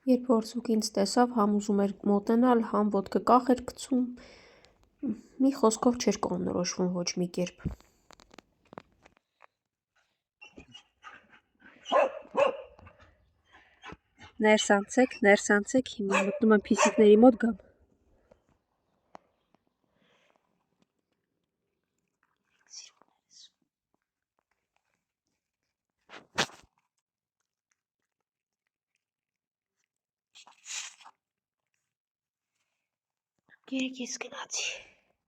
Երբ որսուկ ինձ տեսավ, համ ուզում էր մոտենալ, համ ոտքը կախ էր գցում, մի խոսքով չէր կողմնորոշվում ոչ մի կերպ։ Ներս անցեք, հիմա մտնում եմ փիսիկների մոտ գամ։ Երեք ես գնացի։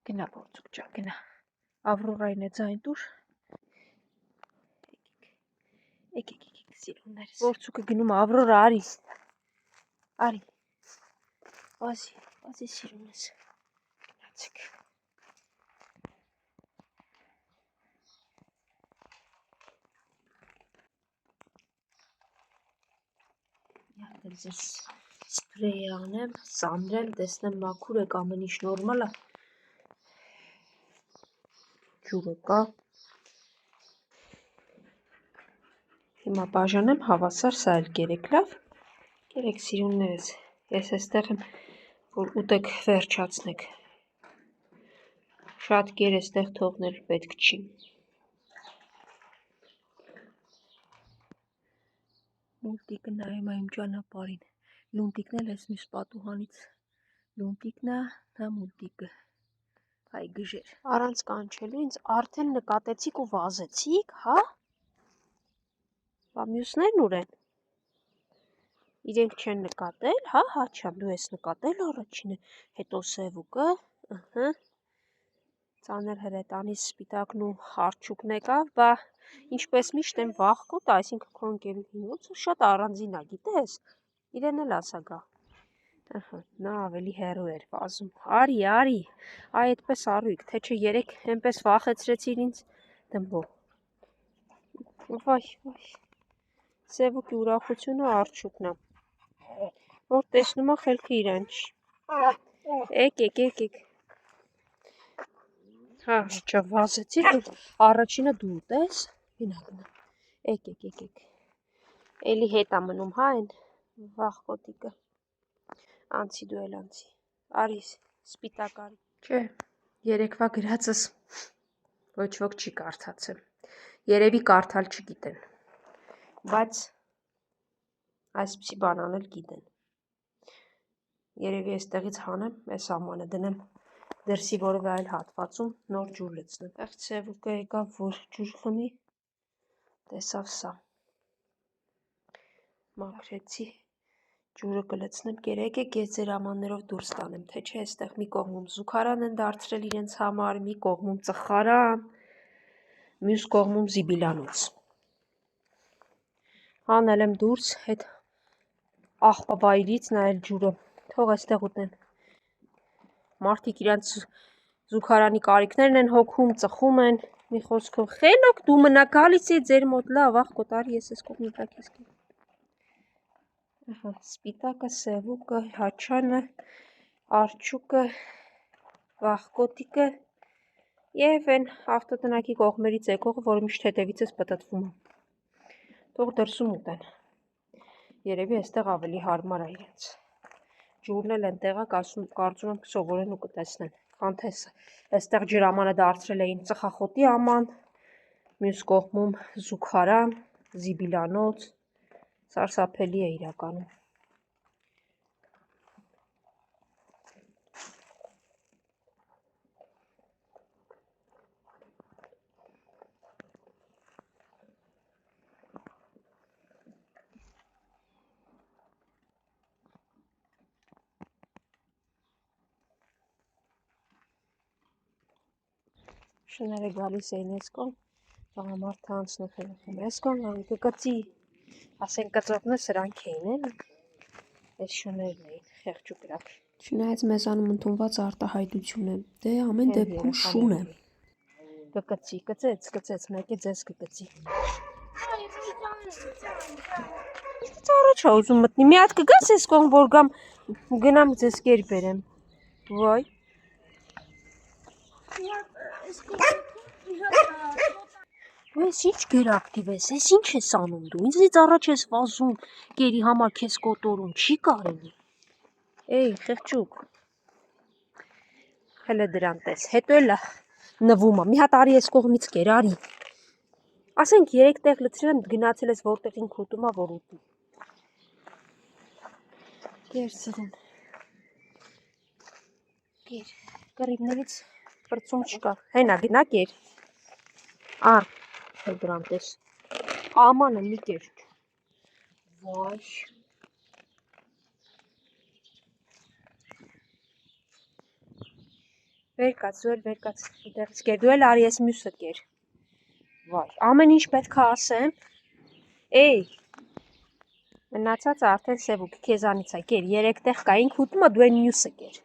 Գնա որսուկ ջան, գնա։ Ավրորային է ձայն տուր։ Եկեք, սիրուններս։ Որսուկը գնում Ավրորա, արի։ Վազի սիրունես։ Գնացեք։ Յատել ձեզ սպրեյ անեմ, սանրեմ, տեսնեմ մաքուր եք, ամեն ինչ նորմալ է։ Ջուրը կա։ Հիմա բաժանեմ, հավասար սա էլ կերեք, լավ։ Կերեք սիրուններս, ես էստեղ եմ, որ ուտեք վերջացնեք։ Շատ կեր էստեղ թողնել պետք չի։ Լունտիկը նայում իմ ճանապարհին։ Լունտիկն էլ էս մյուս պատուհանից։ Լունտիկն է, նա մուլտիկը։ Այ գժեր։ Առանց կանչելու ինձ արդեն նկատեցիք ու վազեցիք, հա։ Բա մյուսներն ուր են։ Իրենք չեն նկատել, հա, Հաչան, դու ես նկատել առաջինը, հետո Սևուկը, ըհը։ Ծանր հրետանից սպիտակն ու արջուկն եկավ, բա ինչպես միշտ են վախկոտ, այսինքն քո ընկերուհին ոնց որ շատ առանձին է, գիտես, իրեն էլ ասա գա։ Ըհը, նա ավելի հեռու էր վազում։ Արի, այ այդպես առույգ, թե չէ երեք այնպես վախեցրեցիր ինձ, դմբո։ Վայ, Սևուկի ուրախությունը արջուկն է, որ տեսնում է խելքը իրան չի։ Եկեք։ Հա, չվազեցիր, առաջինը դու ուտես, գնա, եկեք, էլի հետ է մնում, հա, են վախկոտիկը, անցի դու էլ անցի, արիս, սպիտակ արի, չէ, երեկվա գրածս ոչ ոք չի կարդացել, երևի կարդալ չգիտեն, բայց այսպիսի բան անել գիտեն, երևի էստեղից հանեմ, այս ամանը դնեմ, դրսի որևէ այլ հատվածում նոր ջուր լցնեմ։ Եղ Սևուկը եկավ, որ ջուր խմի, տեսավ սա։ Մաքրեցի, ջուրը կլցնեմ, եկեք ես ձեր ամաններով դուրս տանեմ, թե չէ այստեղ մի կողմում զուգարան են դարձրել իրենց համար, մի կողմում ծխարան, մյուս կողմում զիբիլանոց։ Հանել եմ դուրս, հետ աղբավայրից նայել ջուրը, թող այստեղ ուտեն։ Մարդիկ իրանց զուգարանի կարիքներն են հոգում, ծխում են, մի խոսքով, խելոք դու մնա գալիս է ձեր մոտ, լավ, աղկոտ, արի ես ես կողմի վրա քեզ կեմ։ Ահա, սպիտակը, Սևուկը, Հաչանը, արջուկը, վախկոտիկը և են ավտոտնակի կողմերից եկողը, որը միշտ հետևից ես պտտվում է։ Թող դրսում ուտեն։ Երևի այստեղ ավելի հարմար է իրենց։ Ջուրն էլ այնտեղ է, կարծում եմ կսովորեն ու կտեսնեն։ Քան թե այստեղ ջրամանը դարձրել էին ծխախոտի աման, մյուս կողմում զուգարան, զիբիլանոց, սարսափելի է իրականում։ Շները գալիս էին այս կողմ, տղամարդը անցնում խելոքում այս կողմ, կկծի, ասեն կծողնը սրանք էին, էլի, այս շներն էին, խեղճ ու կրակ։ Չնայած մեզանում ընդունված արտահայտություն է, դե ամեն դեպքում շուն է։ Կկծի, կծեց, մեկ է ձեզ կկծի։ Իսկ առաջ է ուզում մտնի, մի հատ կգաս այս կողմ, որ գամ գնամ ձեզ կեր բերեմ։ Վայ։ Ես ինչ գերակտիվ ես, ես ինչ ես անում դու, ինձնից առաջ ես վազում, գերի համար քեզ կոտորում, չի կարելի։ Էй, խեղճուկ։ Հələ դրան տես, հետո էլ նվում է, մի հատ արի ես կողմից կեր, արի։ Ասենք 3 տեղ լցրել եմ, գնացել ես որտեղ ինք ուտում է, որ ուտի։ Կեր սիրուն։ Կեր, կռիվներից պրծում չկա, հենա գնա կեր։ Ար, հել դրան տես, ամանը մի կեր, վայ։ Վեր կաց, դու էլ վեր կաց, իդեղից կեր, դու էլ արի ես մյուսը կեր։ Վայ, ամեն ինչ պետք է ասեմ, էй, մնացածը արդեն սևուկ, քեզանից է, կեր, 3 տեղ կա, ինք ուտում է, դու են մյուսը կեր։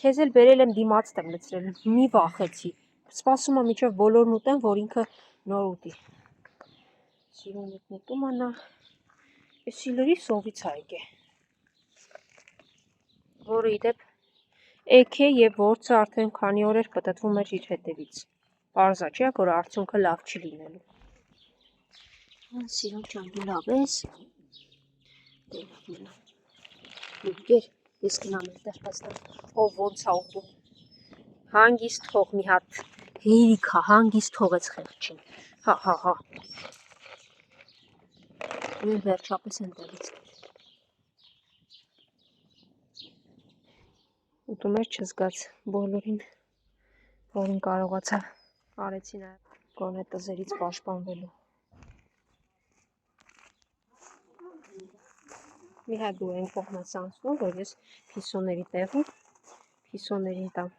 Քեզ էլ բերել եմ դիմաց տեմ լցրել, մի վախեցի, սպասում եմ մինչև բոլորն ուտեն, որ ինքը նոր ուտի։ Սիրուն ուտում անա, էսի լրի սովից է եկե, որը իդեպ էք է և որցը արդեն քանի օր էր պտտվում էր իր հետևից, պարզա չէ, որ արդյունքը լավ չի լինելու։ Սիրուն ջան, դու լավ ես, կեր, ես գնամ էլ տեղ պաստան, ով ոնց է ուտում, հանգիստ թող մի հատ հերիք է, հանգիստ թողեց խեղճին, հա, ու վերջապես ենտեղից ուտում էր չզգաց, բոլորին, որին կարողացա, արեցի նաև գոնե տզերից պաշտպանվելու։ Մի հատ դու են կողմաց անցնում, որ ես փիսոների տեղում, փիսոներին տամ։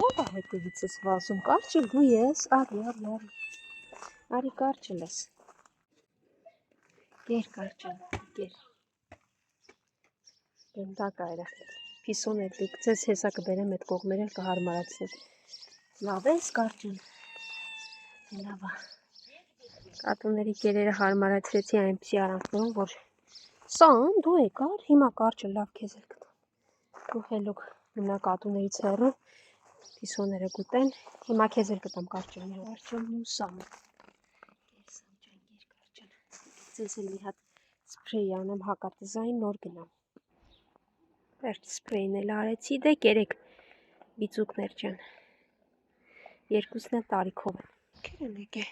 Ով է հետևից ես վազում, կարճել դու ես, արի կարճել ես։ Կեր կարճել, կեր։ Գնդակ այրը, փիսոներ դուք ձեզ հեսա կբերեմ էդ կողմեր էլ կհարմարացնեմ։ Լավ ես կարճել, լավ է։ Կատուների կերերը հարմարացրեցի այնպիսի արանքներում, որ սա դու եկար, հիմա կարճը լավ քեզ էլ կտամ։ Դու հելուկ մնա կատուներից հեռու, փիսոները կուտեն, հիմա քեզ էլ կտամ կարճը, կարճելն ու սամը։ Ձեզ էլ մի հատ սպրեյ անեմ հակատզային, նոր գնամ։ Վերջ սպրեյն էլ արեցի, դե կերեք բիծուկներ ջան։ Երկուսն էլ տարիքով են։ Քեր են եկե։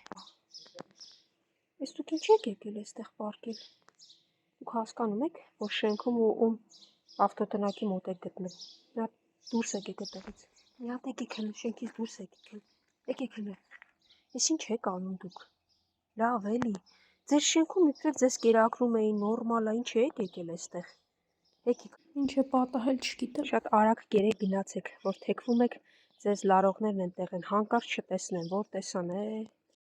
Ես դուք ինչ եք եկել էստեղ պարկել։ Դուք հասկանում եք, որ շենքում ու ավտոտնակի մոտ եք գտնել։ Մի հատ դուրս եկեք այդտեղից։ Մի հատ եկեք հենց շենքից դուրս եկեք։ Եկեք հենց։ Ես ինչ եք անում դուք։ Լավ էլի։ Ձեր շենքում իբրև ձեզ կերակրում էին, նորմալ է, ինչ եք եկել այստեղ։ Եկեք։ Ինչ է պատահել, չգիտեմ։ Շատ արագ կերեք գնացեք, որ թեքվում եք, ձեզ լարողներն են տեղ են, հանկարծ չտեսնեն, որ տեսան է։